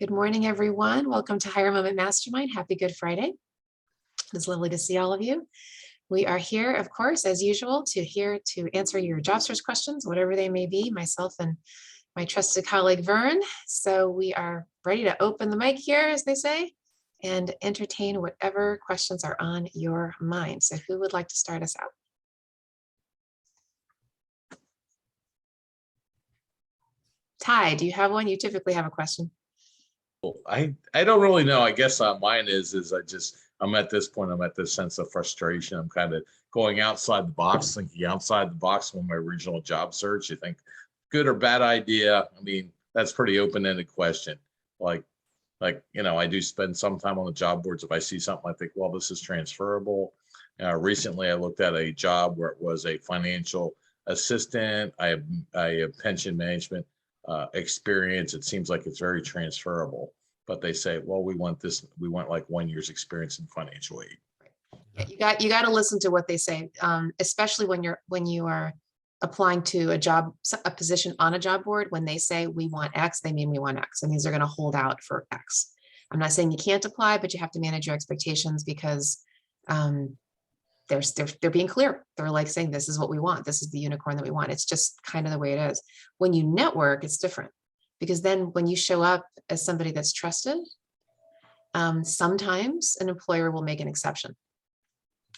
Good morning, everyone. Welcome to Higher Moment Mastermind. Happy Good Friday. It's lovely to see all of you. We are here, of course, as usual, to answer your job search questions, whatever they may be, myself and my trusted colleague, Vern. So we are ready to open the mic here, as they say, and entertain whatever questions are on your mind. So who would like to start us out? Ty, do you have one? You typically have a question. I don't really know. I guess mine is I'm at this point, I'm at this sense of frustration. I'm kind of going outside the box, thinking outside the box when my original job search. You think good or bad idea? I mean, that's pretty open-ended question. Like, I do spend some time on the job boards. If I see something, I think, well, this is transferable. Recently, I looked at a job where it was a financial assistant. I have pension management experience. It seems like it's very transferable, but they say, well, we want like 1 year's experience in financial aid. Yeah, you got to listen to what they say, especially when you are applying to a position on a job board. When they say we want X, they mean we want X. It means they're going to hold out for X. I'm not saying you can't apply, but you have to manage your expectations because they're being clear. They're like saying, this is what we want. This is the unicorn that we want. It's just kind of the way it is. When you network, it's different, because then when you show up as somebody that's trusted, sometimes an employer will make an exception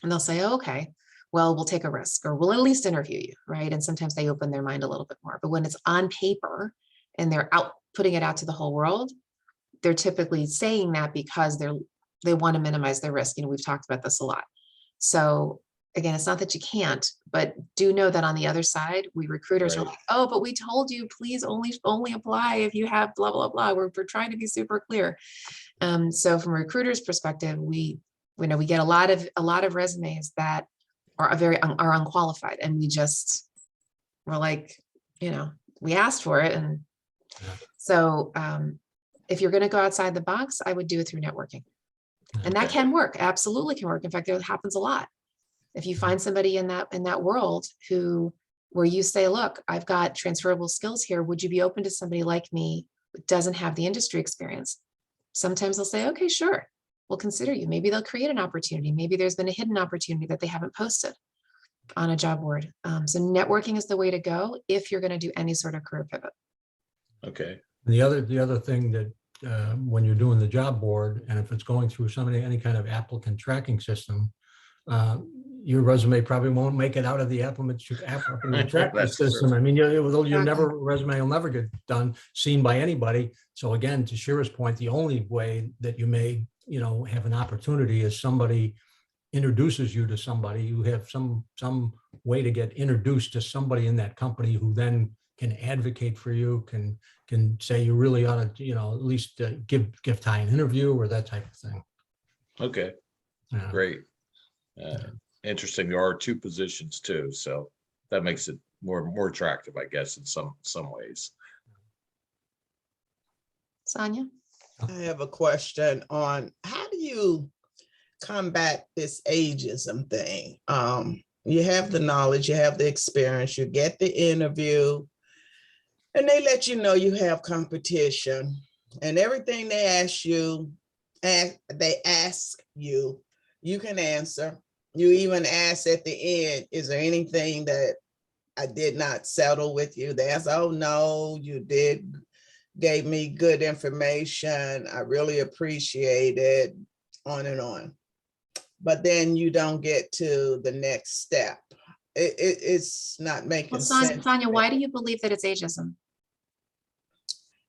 and they'll say, oh, okay, well, we'll take a risk, or we'll at least interview you, right? And sometimes they open their mind a little bit more. But when it's on paper and they're putting it out to the whole world, they're typically saying that because they want to minimize their risk. We've talked about this a lot. So again, it's not that you can't, but do know that on the other side, we recruiters are like, oh, but we told you, please only apply if you have blah, blah, blah. We're trying to be super clear. So from a recruiter's perspective, we get a lot of resumes that are unqualified, and we're like, we asked for it. And so if you're going to go outside the box, I would do it through networking. And that can work, absolutely can work. In fact, it happens a lot. If you find somebody in that world where you say, look, I've got transferable skills here. Would you be open to somebody like me who doesn't have the industry experience? Sometimes they'll say, okay, sure, we'll consider you. Maybe they'll create an opportunity. Maybe there's been a hidden opportunity that they haven't posted on a job board. So networking is the way to go if you're going to do any sort of career pivot. Okay. The other thing that when you're doing the job board, and if it's going through any kind of applicant tracking system, your resume probably won't make it out of the applicant tracking system. True. I mean, resume will never get seen by anybody. So again, to Shira's point, the only way that you may, have an opportunity is somebody introduces you to somebody. You have some way to get introduced to somebody in that company who then can advocate for you, can say you really ought to, at least give Ty an interview or that type of thing. Okay, great. Interesting. There are two positions too, so that makes it more attractive, I guess, in some ways. Sonia? I have a question on how do you combat this ageism thing? You have the knowledge, you have the experience, you get the interview, and they let you know you have competition, and everything they ask you, you can answer. You even ask at the end, is there anything that I did not settle with you? They ask, oh no, you gave me good information. I really appreciate it, on and on. But then you don't get to the next step. It's not making sense. Sonia, why do you believe that it's ageism?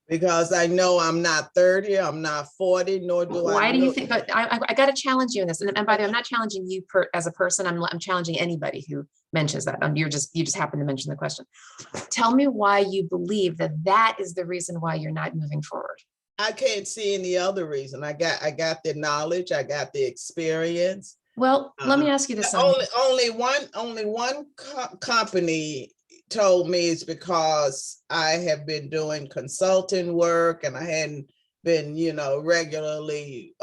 Because I know I'm not 30, I'm not 40, nor do I. Why do you think? But I got to challenge you in this. And by the way, I'm not challenging you as a person. I'm challenging anybody who mentions that. You just happen to mention the question. Tell me why you believe that is the reason why you're not moving forward. I can't see any other reason. I got the knowledge, I got the experience. Well, let me ask you this. Only one company told me it's because I have been doing consulting work and I hadn't been, regularly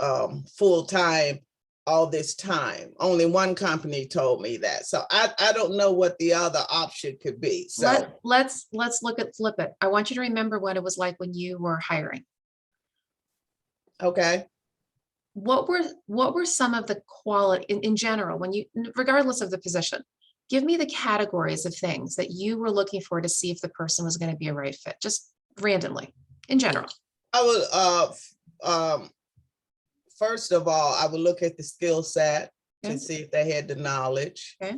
full-time all this time. Only one company told me that. So I don't know what the other option could be. So let's flip it. I want you to remember what it was like when you were hiring. Okay. What were some of the quality in general, when you, regardless of the position, give me the categories of things that you were looking for to see if the person was going to be a right fit, just randomly in general. I would, first of all, I would look at the skill set Okay. to see if they had the knowledge. Okay.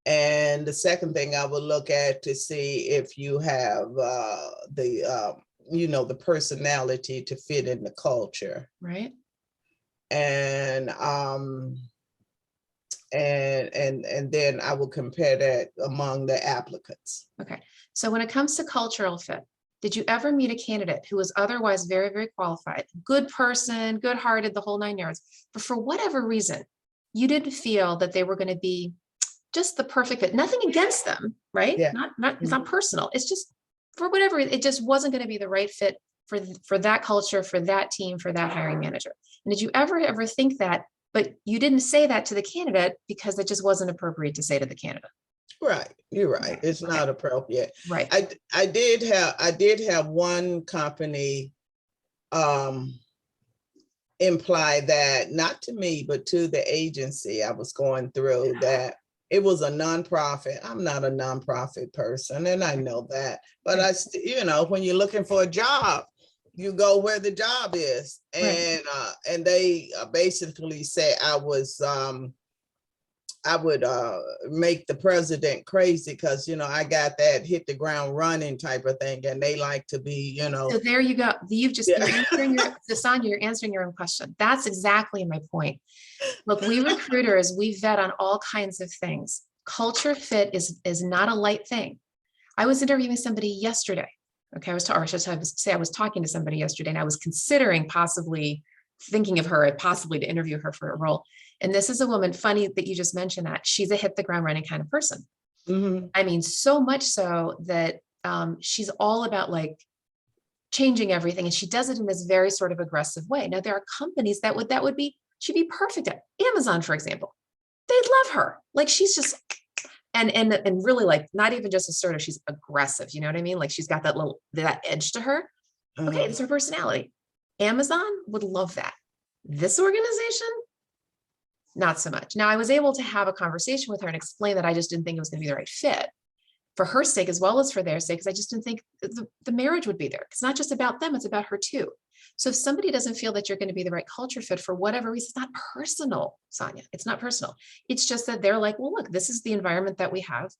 And the second thing I would look at to see if you have the personality to fit in the culture. Right. And then I will compare that among the applicants. Okay. So when it comes to cultural fit, did you ever meet a candidate who was otherwise very, very qualified, good person, good-hearted, the whole 9 yards, but for whatever reason, you didn't feel that they were going to be just the perfect fit? Nothing against them, right? Yeah. It's not personal. It's just for whatever, it just wasn't going to be the right fit for that culture, for that team, for that hiring manager. And did you ever think that, but you didn't say that to the candidate because it just wasn't appropriate to say to the candidate? Right, you're right. It's not appropriate. Right. I did have one company imply that, not to me, but to the agency I was going through, that it was a nonprofit. I'm not a nonprofit person, and I know that. But when you're looking for a job, you go where the job is. And and they basically say I would make the president crazy because, I got that hit the ground running type of thing, and they like to be, So there you go. You're answering Sonia, you're answering your own question. That's exactly my point. Look, we recruiters, we vet on all kinds of things. Culture fit is not a light thing. I was interviewing somebody yesterday. Okay, I was talking to somebody yesterday, and I was considering thinking of her possibly to interview her for a role. And this is a woman, funny that you just mentioned that. She's a hit the ground running kind of person. Mhm. I mean, so much so that she's all about like changing everything. And she does it in this very sort of aggressive way. Now, there are companies she'd be perfect at. Amazon, for example. They'd love her. Like, she's just, and really, like, not even just assertive, she's aggressive. You know what I mean? Like, she's got that edge to her. Okay, it's her personality. Amazon would love that. This organization, not so much. Now, I was able to have a conversation with her and explain that I just didn't think it was going to be the right fit for her sake as well as for their sake, because I just didn't think the marriage would be there. It's not just about them, it's about her too. So if somebody doesn't feel that you're going to be the right culture fit for whatever reason, it's not personal, Sonia. It's not personal. It's just that they're like, well, look, this is the environment that we have.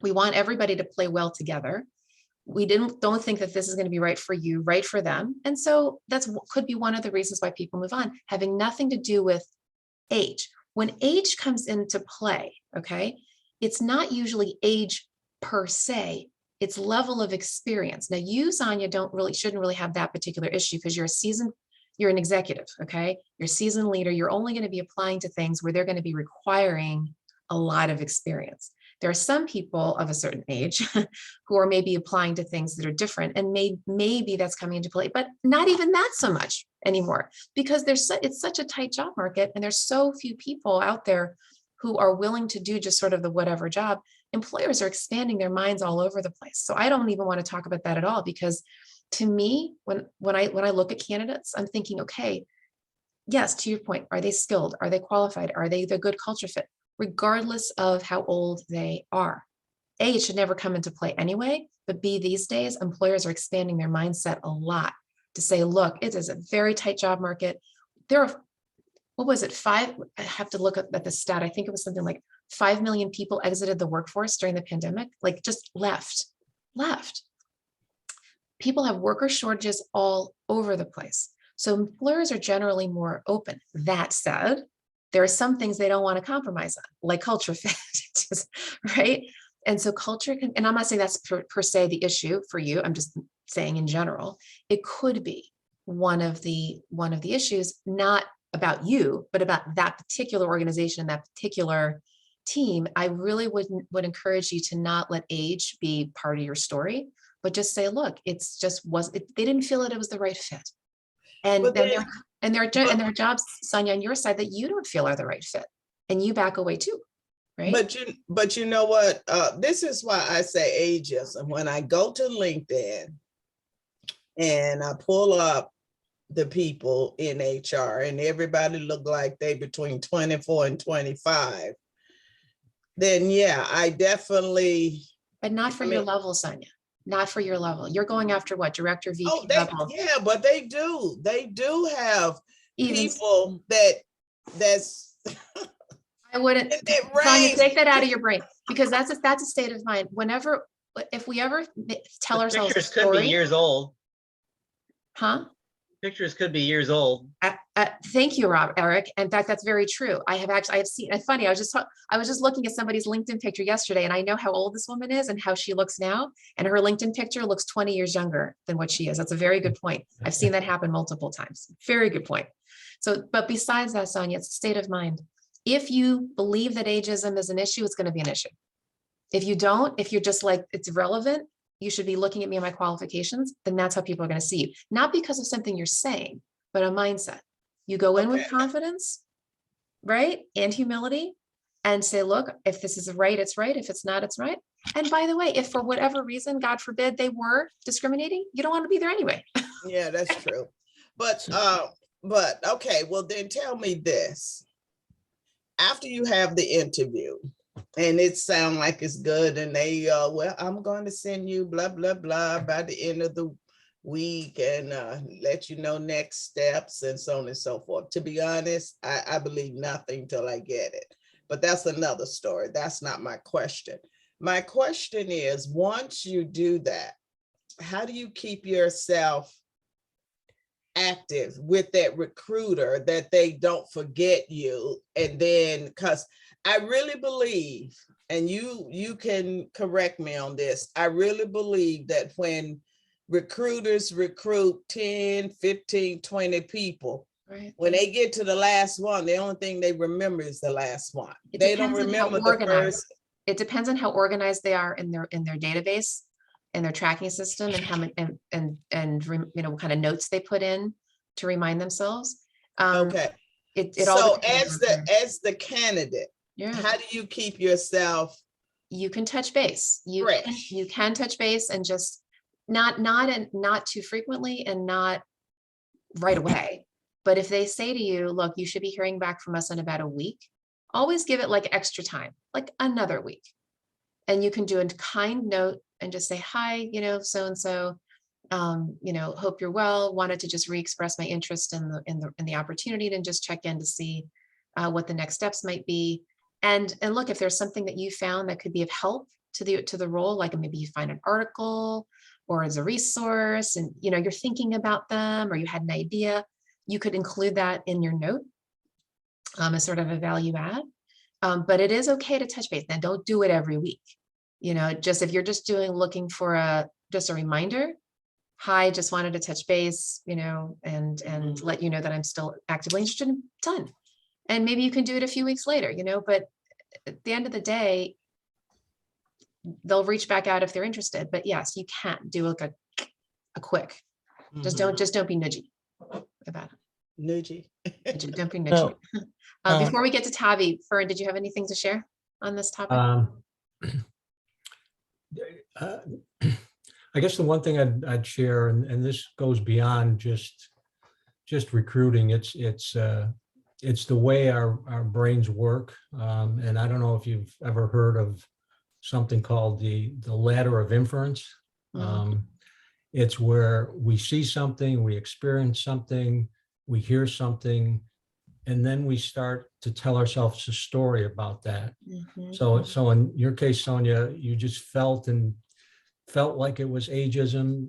We want everybody to play well together. We don't think that this is going to be right for you, right for them. And so could be one of the reasons why people move on, having nothing to do with age. When age comes into play, okay, it's not usually age per se, it's level of experience. Now you, Sonia, shouldn't really have that particular issue because you're an executive, okay? You're a seasoned leader. You're only going to be applying to things where they're going to be requiring a lot of experience. There are some people of a certain age who are maybe applying to things that are different, and maybe that's coming into play, but not even that so much anymore, because it's such a tight job market, and there's so few people out there who are willing to do just sort of the whatever job. Employers are expanding their minds all over the place. So I don't even want to talk about that at all, because to me, when I look at candidates, I'm thinking, okay, yes, to your point, are they skilled? Are they qualified? Are they the good culture fit? Regardless of how old they are. A, it should never come into play anyway, but B, these days, employers are expanding their mindset a lot to say, look, it is a very tight job market. There are, what was it, I have to look at the stat. I think it was something like 5 million people exited the workforce during the pandemic, like just left. People have worker shortages all over the place. So employers are generally more open. That said, there are some things they don't want to compromise on, like culture fit, right? And so culture can, and I'm not saying that's per se the issue for you. I'm just saying in general, it could be one of the issues, not about you, but about that particular organization, that particular team. I really would encourage you to not let age be part of your story, but just say, look, they didn't feel that it was the right fit. And then there are jobs, Sonia, on your side that you don't feel are the right fit, and you back away too, right? But you know what? This is why I say ageism. When I go to LinkedIn and I pull up the people in HR and everybody look like they between 24 and 25, then yeah, I definitely. But not for your level, Sonia. Not for your level. You're going after what? Director, VP Oh, level. yeah, but they do have Even people that's I wouldn't, in that Sonia, range. take that out of your brain, because that's a state of mind. Whenever, if we ever tell The ourselves a pictures could be story, years old. huh? Pictures could be years old. Thank you, Eric. In fact, that's very true. I have seen, it's funny. I was just looking at somebody's LinkedIn picture yesterday, and I know how old this woman is and how she looks now. And her LinkedIn picture looks 20 years younger than what she is. That's a very good point. I've seen that happen multiple times. Very good point. So, but besides that, Sonia, it's a state of mind. If you believe that ageism is an issue, it's going to be an issue. If you don't, if you're just like, it's irrelevant, you should be looking at me and my qualifications, then that's how people are going to see you. Not because of something you're saying, but a mindset. You go in with confidence, right? And humility, and say, look, if this is right, it's right. If it's not, it's right. And by the way, if for whatever reason, God forbid, they were discriminating, you don't want to be there anyway. Yeah, that's true. But okay, well then tell me this. After you have the interview and it sounds like it's good and they, well, I'm going to send you blah, blah, blah by the end of the week and let you know next steps and so on and so forth. To be honest, I believe nothing till I get it. But that's another story. That's not my question. My question is, once you do that, how do you keep yourself active with that recruiter that they don't forget you? And then, because I really believe, and you can correct me on this, I really believe that when recruiters recruit 10, 15, 20 people, right, when they get to the last one, the only thing they remember is the last one. They don't remember the first. It depends on how organized they are in their database and their tracking system, and how many and you know, what kind of notes they put in to remind themselves. Okay. It all so as the candidate, yeah, how do you keep yourself? You can touch base. You can touch base, and just not too frequently and not right away. But if they say to you, look, you should be hearing back from us in about a week, always give it like extra time, like another week. And you can do a kind note and just say, hi, you know, so-and-so, you know, hope you're well, wanted to just re-express my interest in the opportunity, and just check in to see what the next steps might be. And look, if there's something that you found that could be of help to the role, like maybe you find an article or as a resource, and you know, you're thinking about them, or you had an idea, you could include that in your note as sort of a value add. But it is okay to touch base. Now, don't do it every week. You know, just if you're just looking for just a reminder, hi, just wanted to touch base, you know, and let you know that I'm still actively interested, done. And maybe you can do it a few weeks later, you know, but at the end of the day, they'll reach back out if they're interested. But yes, you can do like a quick, just don't be nudgy about it. Nudgy. Don't be nudgy. Before we get to Tavi, Fern, did you have anything to share on this topic? I guess the one thing I'd share, and this goes beyond just recruiting. It's the way our brains work. And I don't know if you've ever heard of something called the ladder of inference. It's where we see something, we experience something, we hear something, and then we start to tell ourselves a story about that. So in your case, Sonia, you just felt like it was ageism.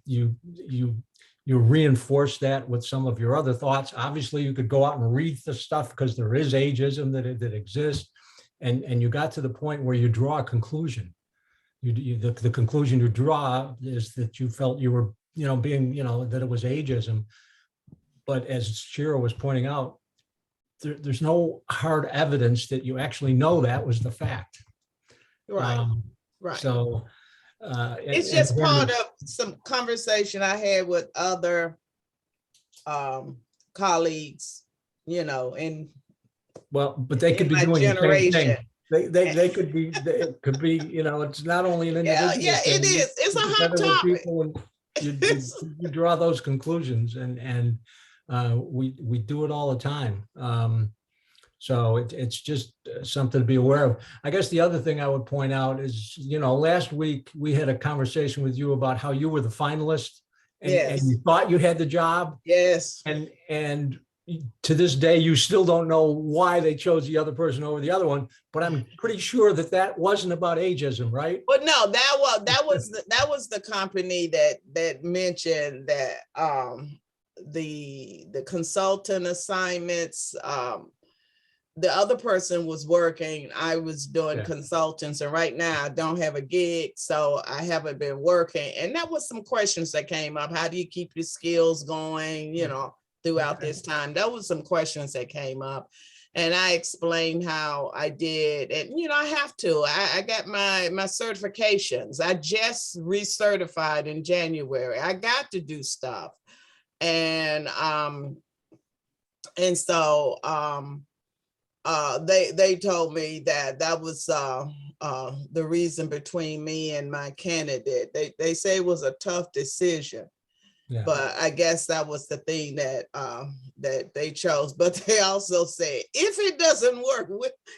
You reinforce that with some of your other thoughts. Obviously, you could go out and read the stuff because there is ageism that exists, and you got to the point where you draw a conclusion. The conclusion you draw is that you felt you were, you know, being, you know, that it was ageism. But as Shira was pointing out, there's no hard evidence that you actually know that was the fact. Right. Right. So it's just part of some conversation I had with other colleagues, you know, and but they could be doing the same thing. They could be, it could be, you know, it's not only an individual. Yeah, it is. It's a hot topic. you draw those conclusions, and we do it all the time. So it's just something to be aware of. I guess the other thing I would point out is, last week we had a conversation with you about how you were the finalist, and Yes. you thought you had the job, Yes. and to this day you still don't know why they chose the other person over the other one. But I'm pretty sure that wasn't about ageism, right? But no, that was the company that mentioned that the consultant assignments, the other person was working, I was doing Yeah. consultants, and right now I don't have a gig, so I haven't been working. And that was some questions that came up. How do you keep your skills going, throughout Okay. this time? That was some questions that came up. And I explained how I did. And, I have to. I got my certifications. I just recertified in January. I got to do stuff. And so they told me that was the reason between me and my candidate. They say it was a tough decision. Yeah. But I guess that was the thing that they chose. But they also said, if it doesn't work,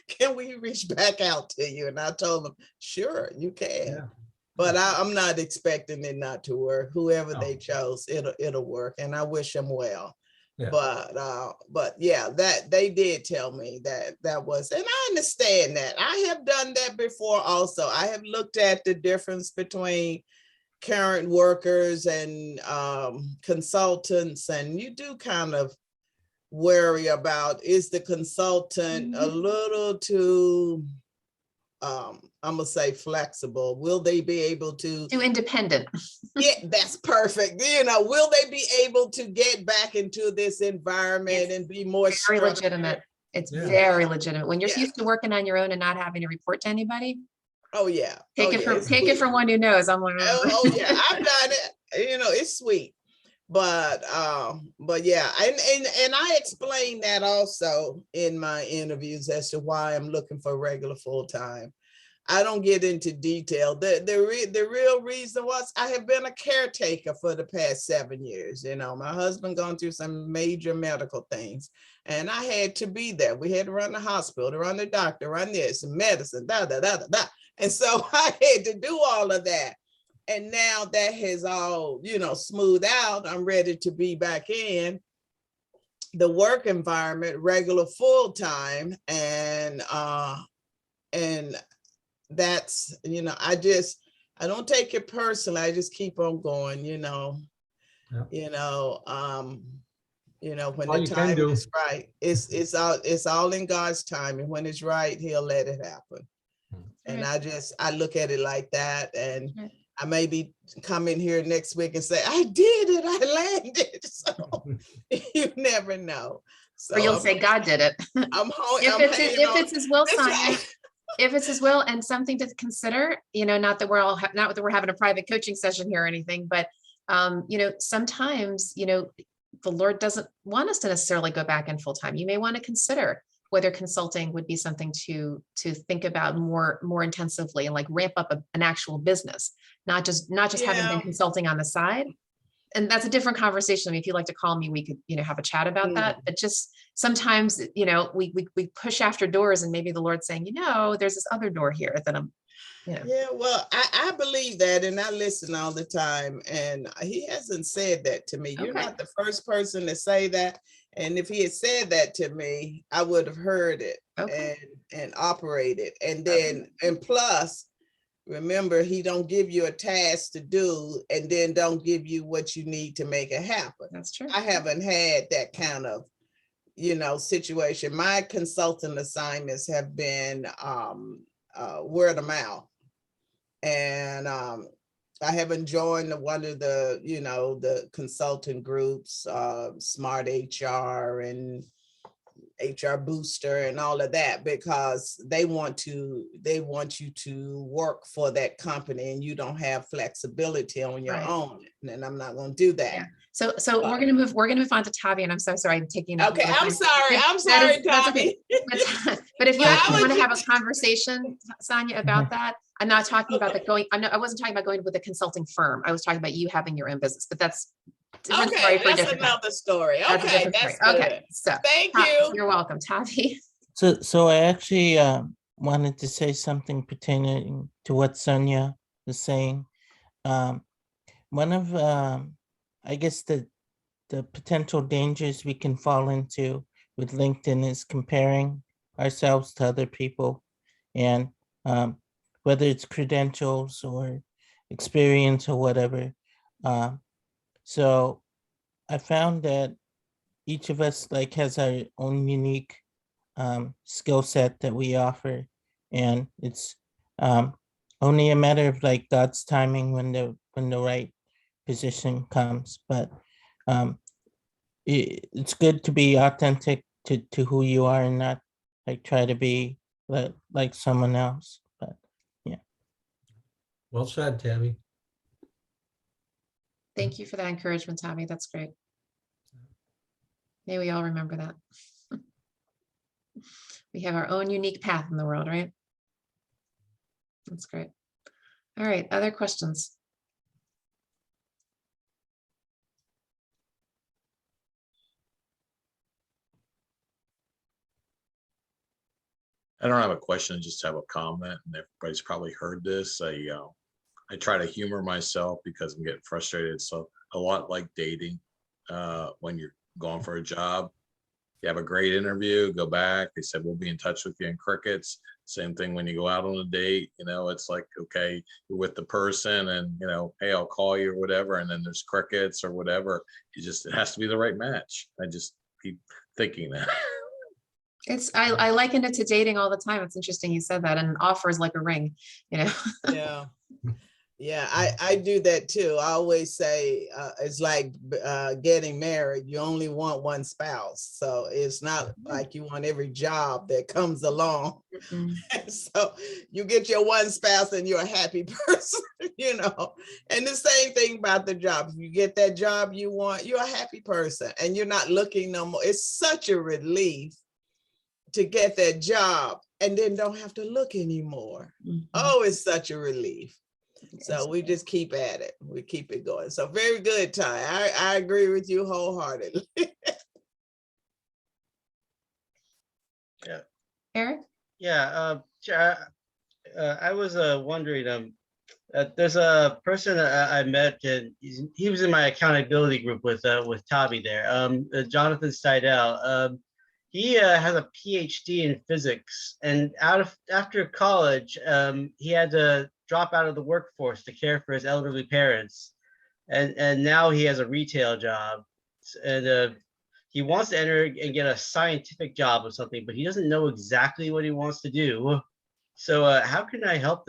can we reach back out to you? And I told them, sure, you can. Yeah. But I'm not expecting it not to work. Whoever No. they chose, it'll work, and I wish them well. Yeah. But yeah, that they did tell me that was, and I understand that. I have done that before also. I have looked at the difference between current workers and consultants, and you do kind of worry about, is the consultant a little too I'm gonna say flexible? Will they be able to Too independent. yeah, that's perfect. Will they be able to get back into this environment and be more Very structured? legitimate. It's Yeah. very legitimate. When you're Yeah. used to working on your own and not having to report to anybody, Oh yeah. take Oh, it yeah. from It's take it sweet. from one who knows. I'm like, Oh yeah, I've done it. It's sweet. But yeah, and I explained that also in my interviews as to why I'm looking for regular full time. I don't get into detail. The real reason was I have been a caretaker for the past 7 years. My husband gone through some major medical things, and I had to be there. We had to run the hospital, to run the doctor, run this, medicine, da da da da da. And so I had to do all of that. And now that has all, smoothed out, I'm ready to be back in the work environment, regular full time, and that's, I don't take it personally. I just keep on going, when All the you can time do. is right. It's all in God's time, and when it's right, He'll let it happen. And I look at it like that, and I may be coming here next week and say, I did it, I landed. So you never know. So or you'll say God did it. If it's His will, Sonia. If it's His will, and something to consider, not that we're having a private coaching session here or anything, but sometimes, the Lord doesn't want us to necessarily go back in full time. You may want to consider whether consulting would be something to think about more intensively, and like ramp up an actual business, not just having been consulting on the side. And that's a different conversation. I mean, if you'd like to call me, we could, have a chat about that. But just sometimes, we push after doors, and maybe the Lord's saying, there's this other door here that I'm, Yeah, well, I believe that, and I listen all the time, and He hasn't said that to me. You're Okay. not the first person to say that. And if He had said that to me, I would have heard it and operated. And then, and plus, remember, He don't give you a task to do and then don't give you what you need to make it happen. That's true. I haven't had that kind of, situation. My consultant assignments have been word of mouth. And I haven't joined one of the, the consultant groups, Smart HR and HR booster and all of that, because they want you to work for that company and you don't have flexibility on your Right. own. And I'm not going to do that. Yeah. So we're gonna move on to Tavi, and I'm so sorry I'm taking up Okay, more I'm time. sorry. That I'm is- sorry, that's Tommy. okay. But if you But I actually want was to have a just- conversation, Sonia, about that, I'm not talking about the going. I wasn't talking about going with a consulting firm. I was talking about you having your own business. But that's different story Okay, for a that's different time. another story. That's a Okay, different that's story. good. Okay, so Thank you. you're welcome, Tavi. So I actually wanted to say something pertaining to what Sonia was saying. One of I guess the potential dangers we can fall into with LinkedIn is comparing ourselves to other people, and whether it's credentials or experience or whatever. So I found that each of us like has our own unique skill set that we offer, and it's only a matter of like God's timing when the right position comes. But it's good to be authentic to who you are and not like try to be like someone else. But yeah. Well said, Tabby. Thank you for that encouragement, Tavi. That's great. May we all remember that. We have our own unique path in the world, right? That's great. All right, other questions? I don't have a question, I just have a comment, and everybody's probably heard this. I try to humor myself because I'm getting frustrated. So a lot like dating, when you're going for a job, you have a great interview, go back. They said, we'll be in touch with you in crickets. Same thing when you go out on a date, it's like, okay, you're with the person and, hey, I'll call you or whatever. And then there's crickets or whatever. It has to be the right match. I just keep thinking that. I liken it to dating all the time. It's interesting you said that. And an offer is like a ring, Yeah. Yeah, I do that too. I always say it's like getting married. You only want one spouse. So it's not like you want every job that comes along. Mhm. So you get your one spouse and you're a happy person, And the same thing about the job. If you get that job you want, you're a happy person and you're not looking no more. It's such a relief to get that job and then don't have to look anymore. Mhm. Oh, it's such a relief. Yes. So we just keep at it. We keep it going. So very good, Ty. I agree with you wholeheartedly. Eric? Yeah, I was wondering, there's a person I met, and he was in my accountability group with Tavi there, Jonathan Seidel. He has a PhD in physics, and after college, he had to drop out of the workforce to care for his elderly parents, and now he has a retail job, and he wants to enter and get a scientific job or something, but he doesn't know exactly what he wants to do. So how can I help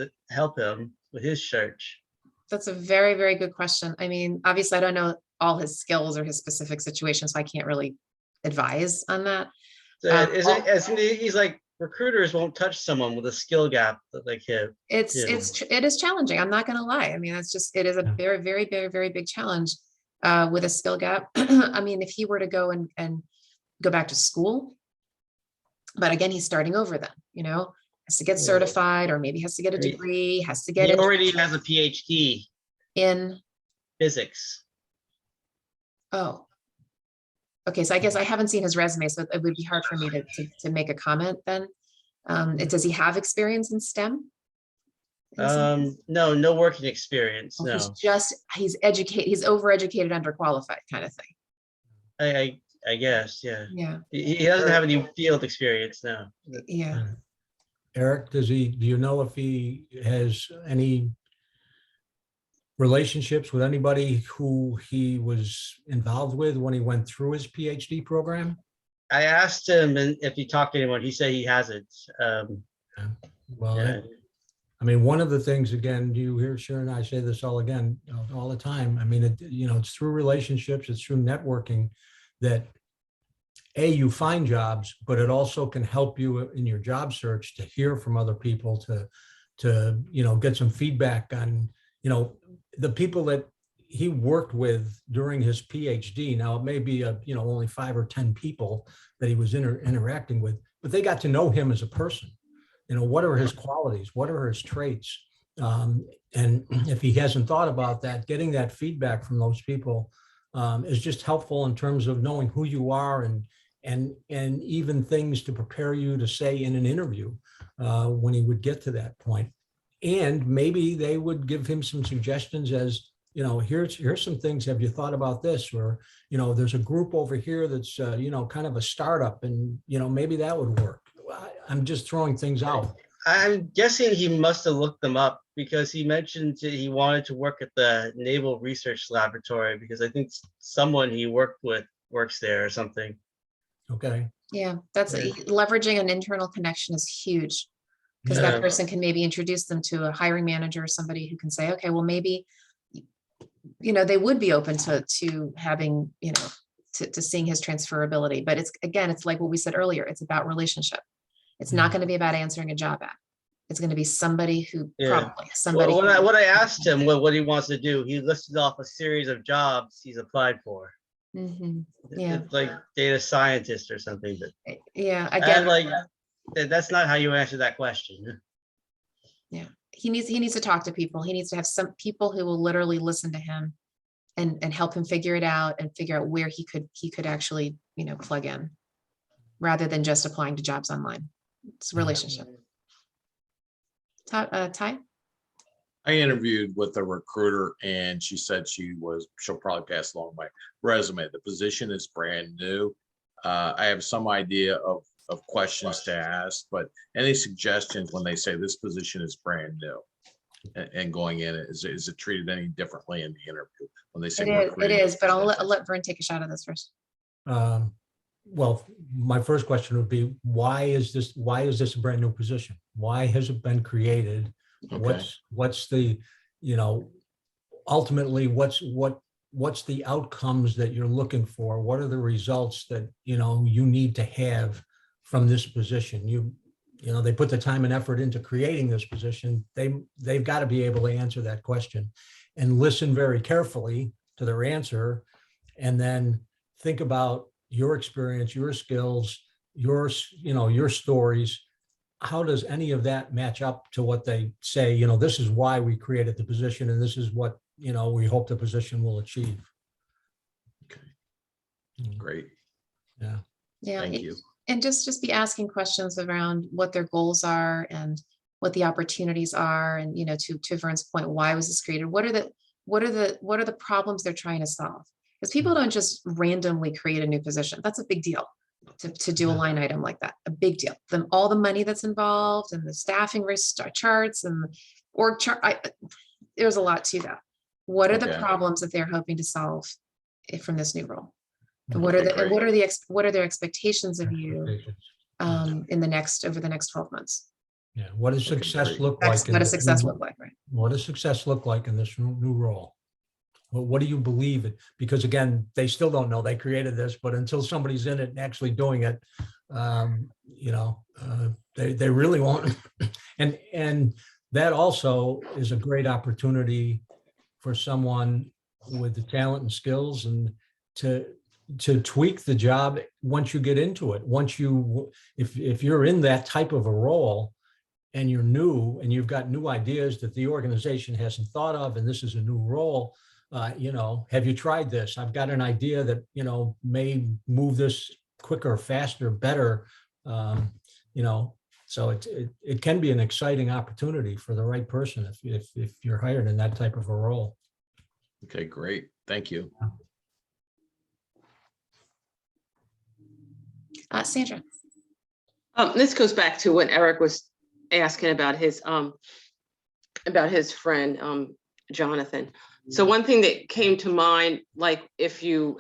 him with his search? That's a very, very good question. I mean, obviously, I don't know all his skills or his specific situation, so I can't really advise on that. So he's like, recruiters won't touch someone with a skill gap like him. It is challenging. I'm not going to lie. I mean, it is a Yeah. very, very, very, very big challenge with a skill gap. I mean, if he were to go and go back to school, but again, he's starting over then, has to get certified, or maybe has to get a degree, has to get He already has a PhD in physics. Oh, okay. So I guess I haven't seen his resume, so it would be hard for me to make a comment then. Does he have experience in STEM? No working experience. Oh, No, he's educated, he's overeducated, underqualified kind of thing. I guess, yeah. Yeah, He doesn't have any field experience now. yeah. Eric, do you know if he has any relationships with anybody who he was involved with when he went through his PhD program? I asked him if he talked to anyone. He said he hasn't. Well, Yeah. I mean, one of the things, again, you hear Sharon and I say this all the time. I mean, it's through relationships, it's through networking that you find jobs, but it also can help you in your job search to hear from other people, to get some feedback on, the people that he worked with during his PhD. Now, it may be only 5 or 10 people that he was interacting with, but they got to know him as a person. What are his qualities? What are his traits? And if he hasn't thought about that, getting that feedback from those people is just helpful in terms of knowing who you are, and even things to prepare you to say in an interview when he would get to that point. And maybe they would give him some suggestions as, here's some things. Have you thought about this? Or, there's a group over here that's, kind of a startup, and, maybe that would work. I'm just throwing things out. I'm guessing he must have looked them up, because he mentioned he wanted to work at the Naval Research Laboratory, because I think someone he worked with works there or something. Okay. Yeah, that's leveraging an internal connection is huge, because that person can maybe introduce them to a hiring manager or somebody who can say, okay, well, maybe, they would be open to having, to seeing his transferability. But it's like what we said earlier, it's about relationship. It's not going to be about answering a job ad. It's going to be somebody who probably somebody. Well, when I asked him what he wants to do, he listed off a series of jobs he's applied for. Mm-hmm. Yeah, It's like data scientist or something. But yeah, again, that's not how you answer that question. Yeah, he needs to talk to people. He needs to have some people who will literally listen to him and help him figure it out, and figure out where he could actually plug in, rather than just applying to jobs online. It's a relationship. Ty? I interviewed with a recruiter, and she said she'll probably pass along my resume. The position is brand new. I have some idea of questions to ask, but any suggestions when they say this position is brand new and going in, is it treated any differently in the interview when they say It is, but I'll let Vern take a shot at this first. Well, my first question would be, why is this a brand new position? Why has it been created? Okay. What's the, ultimately, what's the outcomes that you're looking for? What are the results that, you need to have from this position? They put the time and effort into creating this position. They've got to be able to answer that question and listen very carefully to their answer, and then think about your experience, your skills, your stories. How does any of that match up to what they say? This is why we created the position, and this is what, we hope the position will achieve. Okay. Great. Yeah. Yeah. Thank you. And just be asking questions around what their goals are and what the opportunities are. And, to Vern's point, why was this created? What are the problems they're trying to solve? Because people don't just randomly create a new position. That's a big deal to do a line item like that. A big deal. All the money that's involved, and the staffing charts and org chart. There's a lot to that. What are the problems that they're hoping to solve from this new role? And what are their expectations of you over the next 12 months? Yeah. What does success look like? What does success look like, right? What does success look like in this new role? Well, what do you believe it? Because again, they still don't know they created this, but until somebody's in it and actually doing it, they really won't. And that also is a great opportunity for someone with the talent and skills, and to tweak the job once you get into it. If you're in that type of a role and you're new and you've got new ideas that the organization hasn't thought of, and this is a new role, have you tried this? I've got an idea that, may move this quicker, faster, better. So it can be an exciting opportunity for the right person if you're hired in that type of a role. Okay, great. Thank you. Sandra. This goes back to what Eric was asking about his friend, Jonathan. So one thing that came to mind, like if you've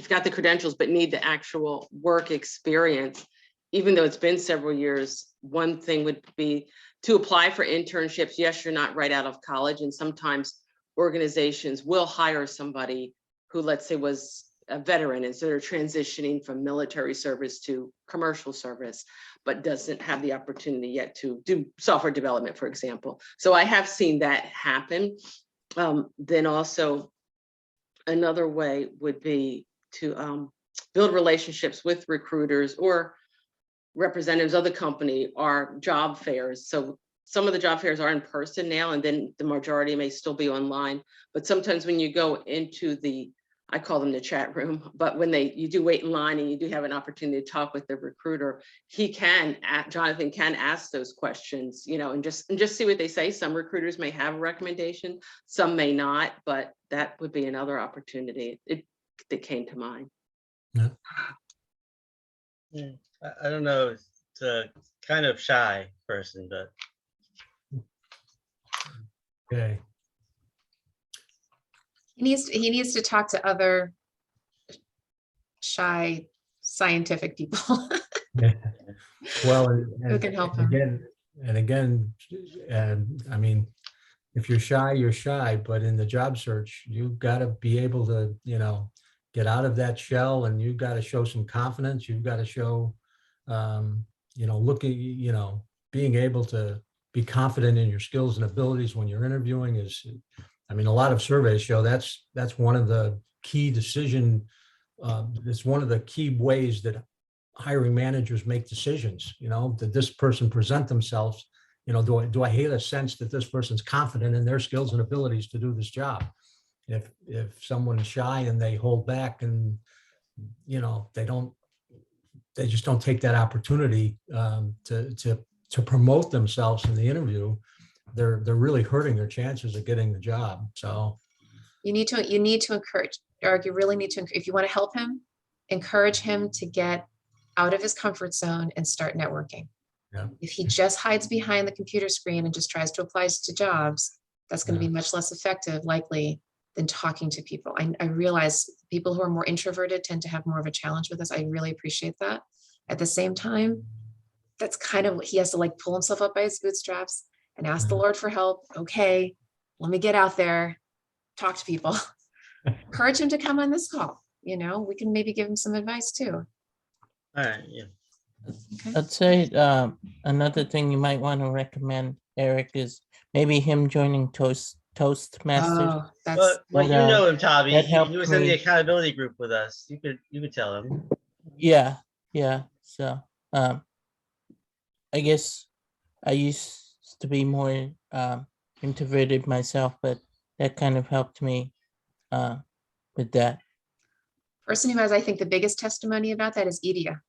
got the credentials but need the actual work experience, even though it's been several years, one thing would be to apply for internships. Yes, you're not right out of college, and sometimes organizations will hire somebody who, let's say, was a veteran is that are transitioning from military service to commercial service, but doesn't have the opportunity yet to do software development, for example. So I have seen that happen. Then also another way would be to build relationships with recruiters or representatives of the company, or job fairs. So some of the job fairs are in person now, and then the majority may still be online. But sometimes when you go into the, I call them the chat room, but when you do wait in line and you do have an opportunity to talk with the recruiter, Jonathan can ask those questions, and just see what they say. Some recruiters may have a recommendation, some may not, but that would be another opportunity that came to mind. Yeah. I don't know, it's a kind of shy person, but Okay. He needs to talk to other shy scientific people. Yeah. Well, Who can help him? again, I mean, if you're shy, you're shy, but in the job search, you've got to be able to, get out of that shell, and you've got to show some confidence. You've got to show, being able to be confident in your skills and abilities when you're interviewing is, a lot of surveys show that's one of the key it's one of the key ways that hiring managers make decisions. Did this person present themselves? Do I get a sense that this person's confident in their skills and abilities to do this job? If someone's shy and they hold back, and they just don't take that opportunity to promote themselves in the interview, they're really hurting their chances of getting the job. So You need to encourage, or you really need to, if you want to help him, encourage him to get out of his comfort zone and start networking. Yeah. If he just hides behind the computer screen and just tries to apply to jobs, that's going to be much less effective, likely, than talking to people. I realize people who are more introverted tend to have more of a challenge with this. I really appreciate that. At the same time, that's kind of what he has to pull himself up by his bootstraps and ask the Lord for help. Okay, let me get out there, talk to people, encourage him to come on this call. We can maybe give him some advice too. all right, yeah. Okay. I'd say another thing you might want to recommend, Eric, is maybe him joining Toastmasters. Oh, that's But you know him, Tommy. that He helped was in the me. accountability group with us. You could tell him. Yeah. So I guess I used to be more introverted myself, but that kind of helped me with that. person who has, I think, the biggest testimony about that is Edia.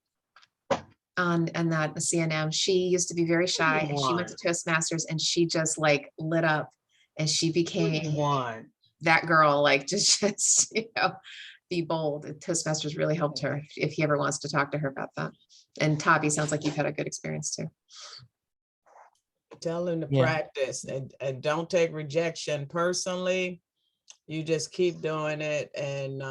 And that the CNM, she used to be very shy, and she went to Toastmasters, and she just lit up, and she became that girl, just be bold. Toastmasters really helped her, if he ever wants to talk to her about that. And Tavi, sounds like you've had a good experience too. Tell him to Yeah. practice and don't take rejection personally. You just keep doing it, and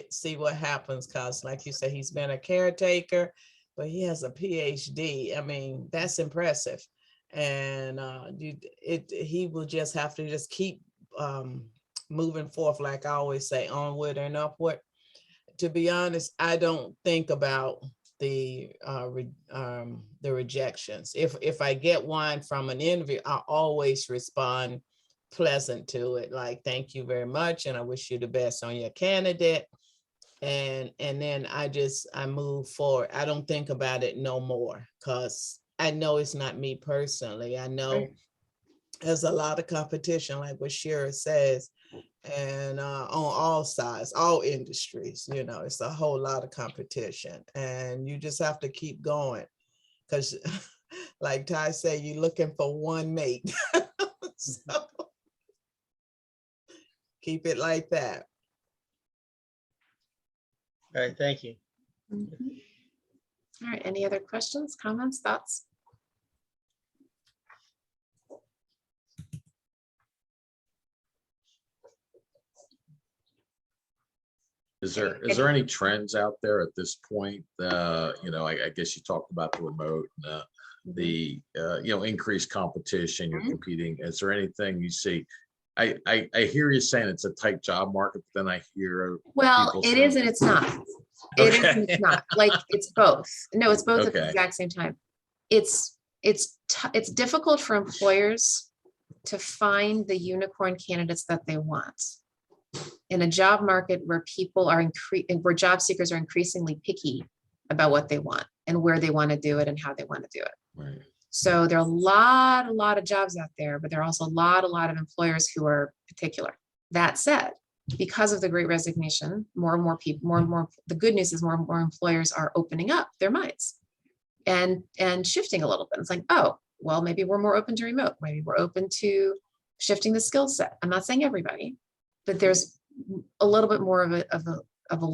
see what happens. Cause like you said, he's been a caretaker, but he has a PhD. That's impressive. And he will just have to just keep moving forth, like I always say, onward and upward. To be honest, I don't think about the rejections. If I get one from an interview, I always respond pleasant to it, like, thank you very much, and I wish you the best on your candidate. And then I move forward. I don't think about it no more, because I know it's not me personally. I know there's a lot of competition, like what Shira says, and on all sides, all industries, it's a whole lot of competition, and you just have to keep going, because like Ty said, you're looking for one mate. So keep it like that. All right, thank you. Mhm. All right, any other questions, comments, thoughts? Is there any trends out there at this point? I guess you talked about the remote, the increased competition, you're competing. Is there anything you see? I hear you saying it's a tight job market, but then I hear Well, people it saying- is and it's not. It is and it's not. Like, it's both. No, it's both at the Okay. exact same time. It's difficult for employers to find the unicorn candidates that they want in a job market where people are where job seekers are increasingly picky about what they want and where they want to do it and how they want to do it. Right. So there are a lot of jobs out there, but there are also a lot of employers who are particular. That said, because of the Great Resignation, more and more people, the good news is more and more employers are opening up their minds and shifting a little bit. It's like, oh, well, maybe we're more open to remote. Maybe we're open to shifting the skill set. I'm not saying everybody, but there's a little bit more of a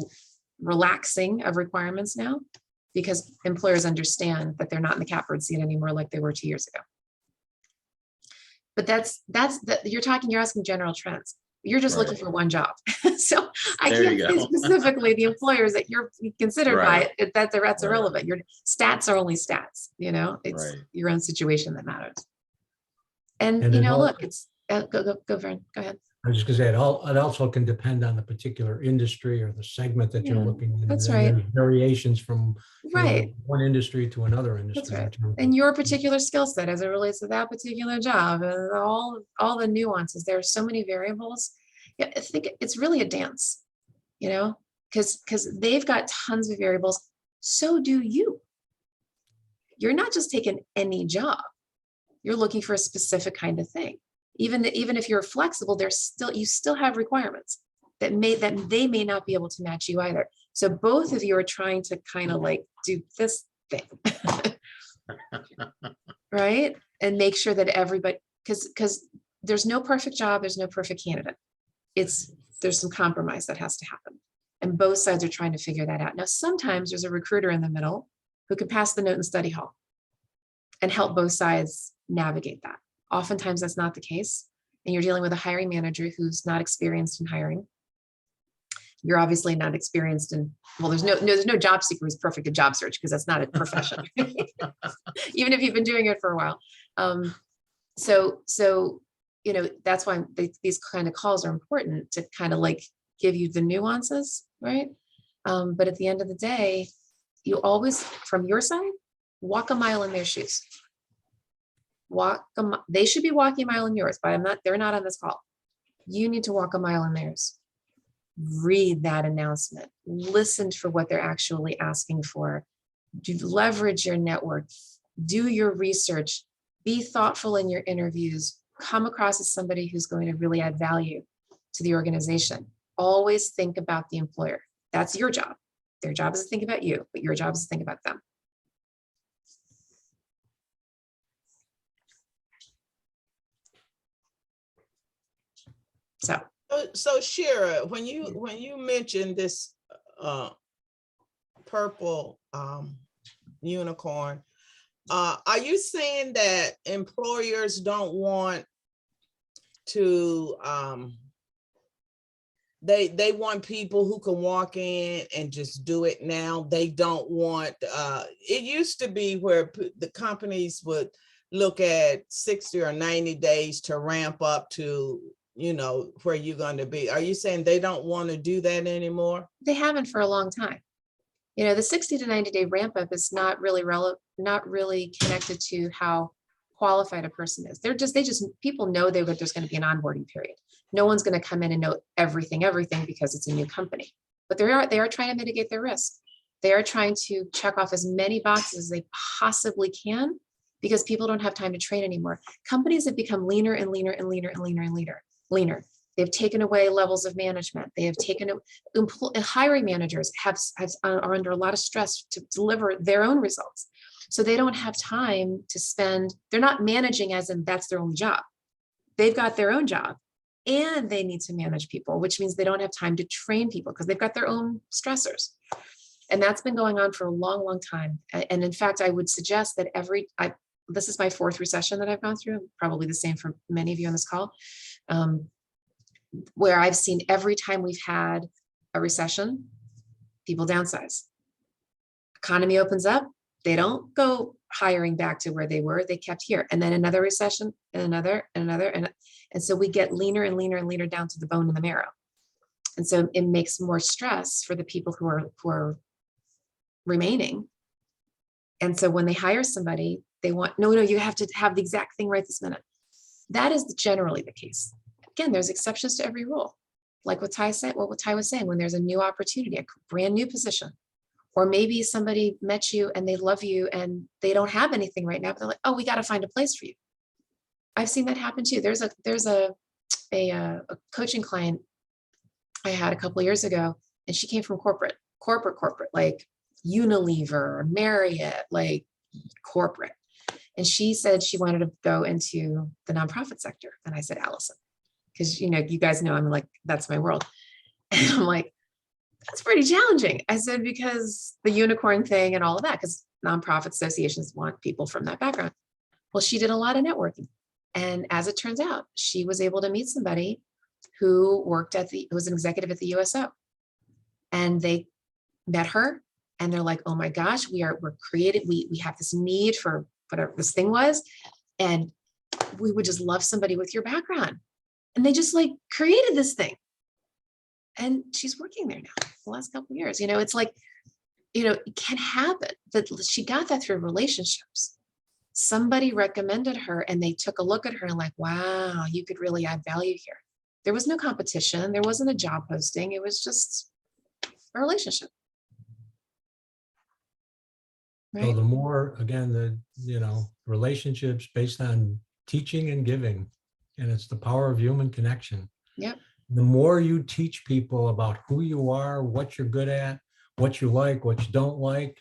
relaxing of requirements now, because employers understand that they're not in the catbird seat anymore like they were 2 years ago. But you're asking general trends. You're just looking Right. for one job. So I There can't you say go. specifically the employers that you're considered Right. by, that's Right. irrelevant. Your stats are only stats, it's Right. your own situation that matters. And, And it all- look, it's, go, Vern, go ahead. I was just gonna say, it also can depend on the particular industry or the segment that you're Yeah, looking in. that's and right. there's variations from Right. one industry to another industry. That's in right. terms And of- your particular skill set as it relates to that particular job, and all the nuances. There are so many variables. Yeah, I think it's really a dance, because they've got tons of variables. So do you. You're not just taking any job. You're looking for a specific kind of thing. Even if you're flexible, you still have requirements that they may not be able to match you either. So both of you are trying to kind of like do this thing. Right? And make sure that everybody, because there's no perfect job, there's no perfect candidate. There's some compromise that has to happen. And both sides are trying to figure that out. Now, sometimes there's a recruiter in the middle who can pass the note in study hall and help both sides navigate that. Oftentimes that's not the case. And you're dealing with a hiring manager who's not experienced in hiring. You're obviously not experienced in, well, there's no job seeker who's perfect at job search, because that's not a profession, even if you've been doing it for a while. So that's why these kind of calls are important, to kind of like give you the nuances, right? But at the end of the day, you always, from your side, walk a mile in their shoes. They should be walking a mile in yours, but they're not on this call. You need to walk a mile in theirs. Read that announcement, listen for what they're actually asking for, leverage your network, do your research, be thoughtful in your interviews, come across as somebody who's going to really add value to the organization. Always think about the employer. That's your job. Their job is to think about you, but your job is to think about them. So Shira, when you mentioned this purple unicorn, are you saying that employers don't want to they want people who can walk in and just do it now? They don't want it used to be where the companies would look at 60 or 90 days to ramp up to where you're going to be. Are you saying they don't want to do that anymore? They haven't for a long time. The 60 to 90 day ramp up is not really not really connected to how qualified a person is. People know there's going to be an onboarding period. No one's going to come in and know everything because it's a new company. But they are trying to mitigate their risk. They are trying to check off as many boxes as they possibly can, because people don't have time to train anymore. Companies have become leaner and leaner and leaner and leaner and leaner. They've taken away levels of management. They have taken hiring managers are under a lot of stress to deliver their own results. So they don't have time to spend. They're not managing as in that's their only job. They've got their own job and they need to manage people, which means they don't have time to train people because they've got their own stressors. And that's been going on for a long, long time. And in fact, I would suggest that this is my 4th recession that I've gone through, probably the same for many of you on this call, where I've seen every time we've had a recession, people downsize. Economy opens up, they don't go hiring back to where they were, they kept here. And then another recession and another and another. And so we get leaner and leaner and leaner down to the bone and the marrow. And so it makes more stress for the people who are remaining. And so when they hire somebody, they want, no, you have to have the exact thing right this minute. That is generally the case. Again, there's exceptions to every rule. Like what Ty said, what Ty was saying, when there's a new opportunity, a brand new position, or maybe somebody met you and they love you and they don't have anything right now, but they're like, oh, we got to find a place for you. I've seen that happen too. There's a coaching client I had a couple of years ago, and she came from corporate, like Unilever, Marriott, like corporate. And she said she wanted to go into the nonprofit sector. And I said, Allison, because you guys know I'm like, that's my world. And I'm like, that's pretty challenging. I said, because the unicorn thing and all of that, because nonprofit associations want people from that background. Well, she did a lot of networking. And as it turns out, she was able to meet somebody who was an executive at the USO. And they met her and they're like, oh my gosh, we're creative. We have this need for whatever this thing was. And we would just love somebody with your background. And they just like created this thing. And she's working there now the last couple of years. It's like, it can happen, but she got that through relationships. Somebody recommended her and they took a look at her and like, wow, you could really add value here. There was no competition. There wasn't a job posting. It was just a relationship. So Right? the more, again, relationships based on teaching and giving, and it's the power of human connection. Yep. The more you teach people about who you are, what you're good at, what you like, what you don't like,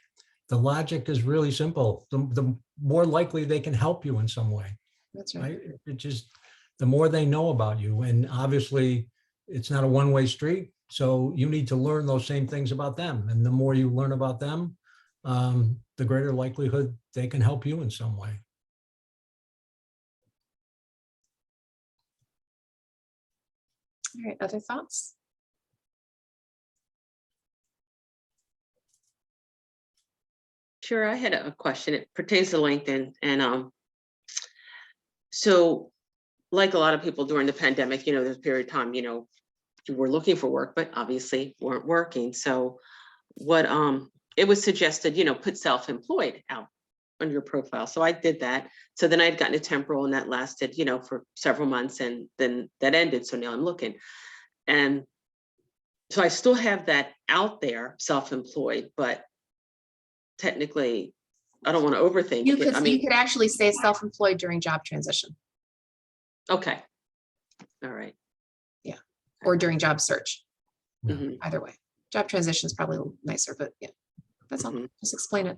the logic is really simple. The more likely they can help you in some way. That's right. It just, the more they know about you. And obviously it's not a one-way street. So you need to learn those same things about them. And the more you learn about them, the greater likelihood they can help you in some way. All right, other thoughts? Sure, I had a question. It pertains to LinkedIn. And so like a lot of people during the pandemic, there's a period of time, you were looking for work, but obviously weren't working. So what it was suggested, put self-employed out on your profile. So I did that. So then I'd gotten a temporal and that lasted, for several months, and then that ended. So now I'm looking. And so I still have that out there, self-employed, but technically I don't want to overthink You it. could actually stay self-employed during job transition. Okay. All right. Yeah. Or during job search. Mhm. Either way. Job transition is probably a little nicer, but yeah, that's all. Mhm. Just explain it.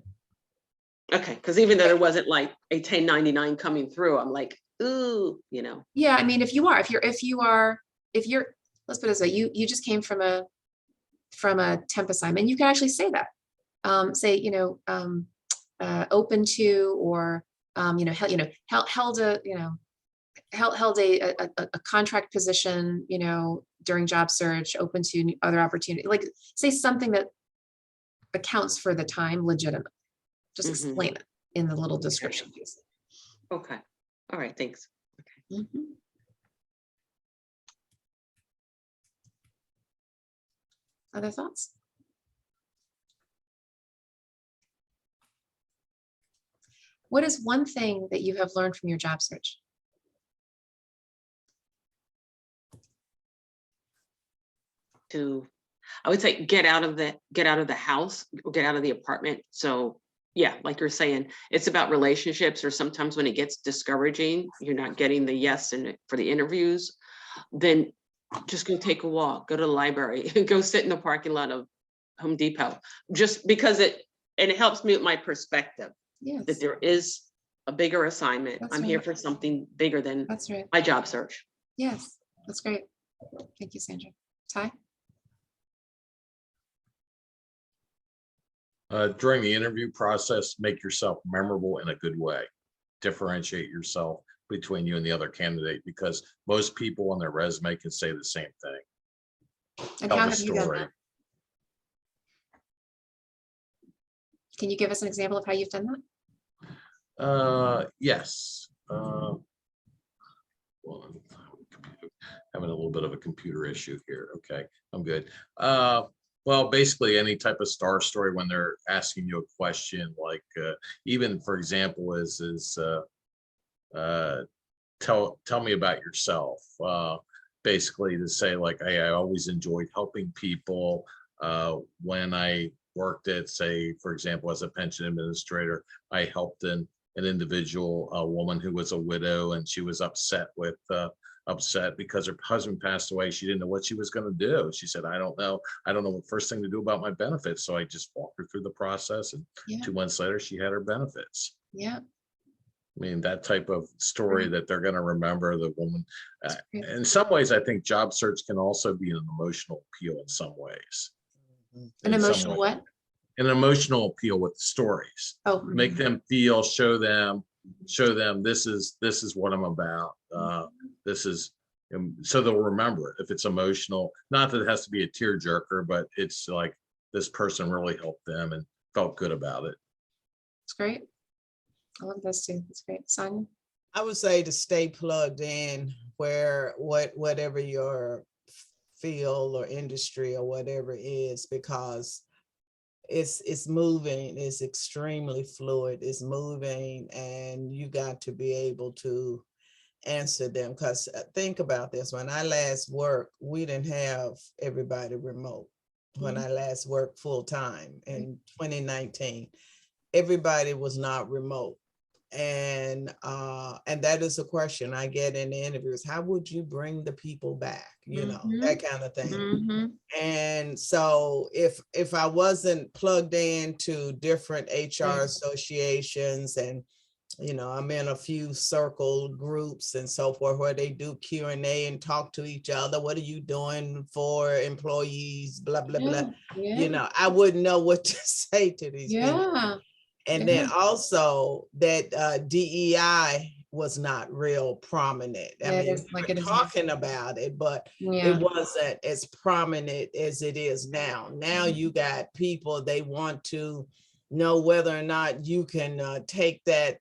Okay. Because even though there wasn't like a 1099 coming through, I'm like, ooh, Yeah, I mean, if you're, let's put it this way, you just came from a temp assignment, you can actually say that. Say, open to, or held a contract position, during job search, open to other opportunity. Like say something that accounts for the time legitimately. Just explain it in the little description piece. Okay. All right. Thanks. Okay. Other thoughts? What is one thing that you have learned from your job search? I would say get out of the house, or get out of the apartment. So yeah, like you're saying, it's about relationships, or sometimes when it gets discouraging, you're not getting the yes for the interviews, then just go take a walk, go to the library, go sit in the parking lot of Home Depot, just because it helps me with my perspective. Yes. That there is a bigger assignment. That's I'm here right. for something bigger than That's right. my job search. Yes, that's great. Thank you, Sandra. Ty? During the interview process, make yourself memorable in a good way. Differentiate yourself between you and the other candidate, because most people on their resume can say the same thing. And Tell how the have you done story. that? Can you give us an example of how you've done that? Yes. Well, I'm having a little bit of a computer issue here. Okay, I'm good. Well, basically any type of star story when they're asking you a question, like even for example, tell me about yourself. Basically to say like, hey, I always enjoyed helping people. When I worked at, say, for example, as a pension administrator, I helped an individual, a woman who was a widow, and she was upset because her husband passed away. She didn't know what she was going to do. She said, I don't know what first thing to do about my benefits. So I just walked her through the process, and Yeah. 2 months later she had her benefits. Yeah. I mean, that type of story that they're going to remember the woman. Great. In some ways, I think job search can also be an emotional appeal in some ways. An In some emotional ways. what? An emotional appeal with stories. Oh, Make them feel, show them this is what I'm about. This is, so they'll remember it if it's emotional. Not that it has to be a tearjerker, but it's like this person really helped them and felt good about it. it's great. I love this too. It's great. Sonia? I would say to stay plugged in where whatever your field or industry or whatever is, because it's moving, it's extremely fluid, it's moving, and you got to be able to answer them. Because think about this, when I last worked, we didn't have everybody remote. When I last worked full time in 2019, everybody was not remote. And that is a question I get in the interviews. How would you bring the people back? You know, that kind of thing. And so if I wasn't plugged into different HR associations, and you know, I'm in a few circle groups and so forth where they do Q&A and talk to each other. What are you doing for employees? Blah, blah, blah. You know, I wouldn't know what to say to these people. And then also that DEI was not real prominent. I mean, we were talking about it, but it wasn't as prominent as it is now. Now you got people, they want to know whether or not you can take that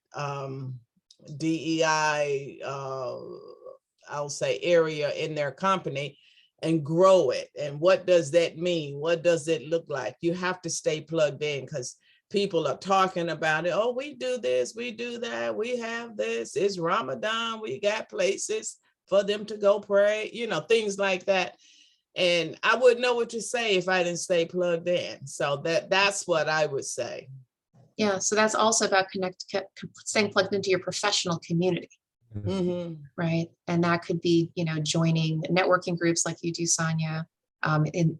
DEI, I'll say, area in their company and grow it. And what does that mean? What does it look like? You have to stay plugged in, because people are talking about it. Oh, we do this, we do that, we have this, it's Ramadan, we got places for them to go pray, you know, things like that. And I wouldn't know what to say if I didn't stay plugged in. So that's what I would say. Yeah, so that's also about staying plugged into your professional community, right? And that could be, you know, joining networking groups like you do, Sonia, in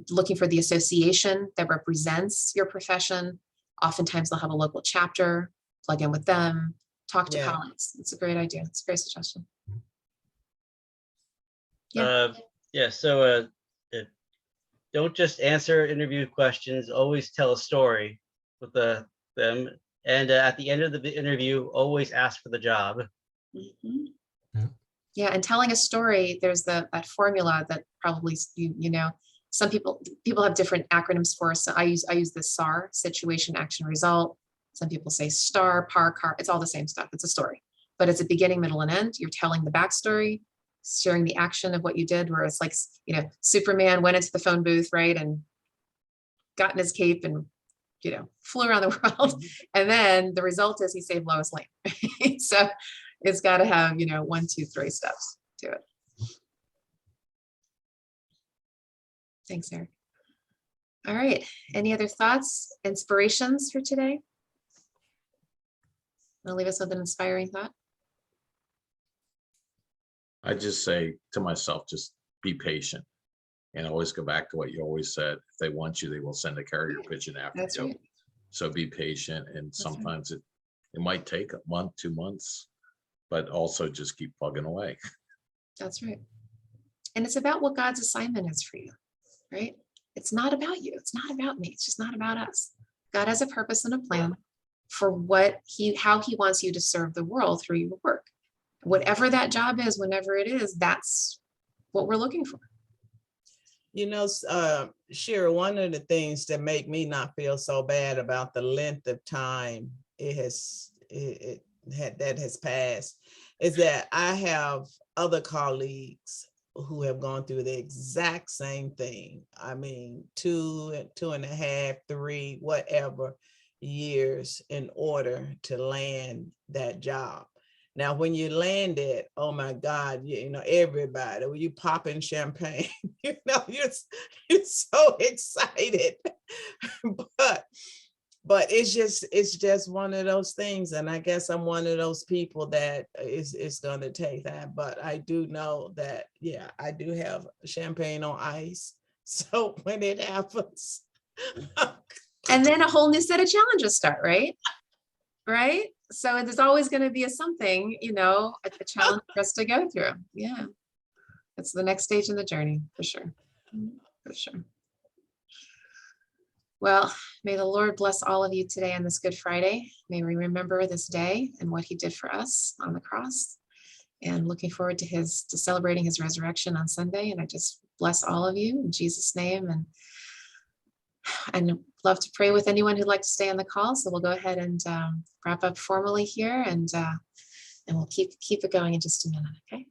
looking for the association that represents your profession. Oftentimes they'll have a local chapter, plug in with them, talk to colleagues. It's a great idea. It's a great suggestion. So don't just answer interview questions, always tell a story with them. And at the end of the interview, always ask for the job. Yeah, and telling a story, there's that formula that probably you know, some people have different acronyms for. So I use the SAR, situation, action, result. Some people say STAR, PAR, CAR. It's all the same stuff. It's a story, but it's a beginning, middle, and end. You're telling the backstory, sharing the action of what you did, where it's like, you know, Superman went into the phone booth, right, and got in his cape and, you know, flew around the world. And then the result is he saved Lois Lane. So it's got to have, you know, 1, 2, 3 steps to it. Thanks, Eric. All right. Any other thoughts, inspirations for today? I'll leave us with an inspiring thought. I just say to myself, just be patient and always go back to what you always said. If they want you, they will send a carrier pigeon after That's you. right. So be patient, and sometimes it might take a month, 2 months, but also just keep plugging away. That's right. And it's about what God's assignment is for you, right? It's not about you. It's not about me. It's just not about us. God has a purpose and a plan for how he wants you to serve the world through your work. Whatever that job is, whenever it is, that's what we're looking for. You know, Shira, one of the things that make me not feel so bad about the length of time it that has passed, is that I have other colleagues who have gone through the exact same thing. I mean, 2.5, 3, whatever years in order to land that job. Now, when you land it, oh my God, you know, everybody, when you popping champagne, you know, you're so excited. But it's just one of those things. And I guess I'm one of those people that is going to take that. But I do know that, yeah, I do have champagne on ice. So when it happens. And then a whole new set of challenges start, right? Right? So there's always going to be something, you know, a challenge for us to go through. Yeah. It's the next stage in the journey, for sure. For sure. Well, may the Lord bless all of you today on this Good Friday. May we remember this day and what he did for us on the cross, and looking forward to celebrating his resurrection on Sunday. And I just bless all of you in Jesus' name, and love to pray with anyone who'd like to stay on the call. So we'll go ahead and wrap up formally here, and we'll keep it going in just a minute. Okay.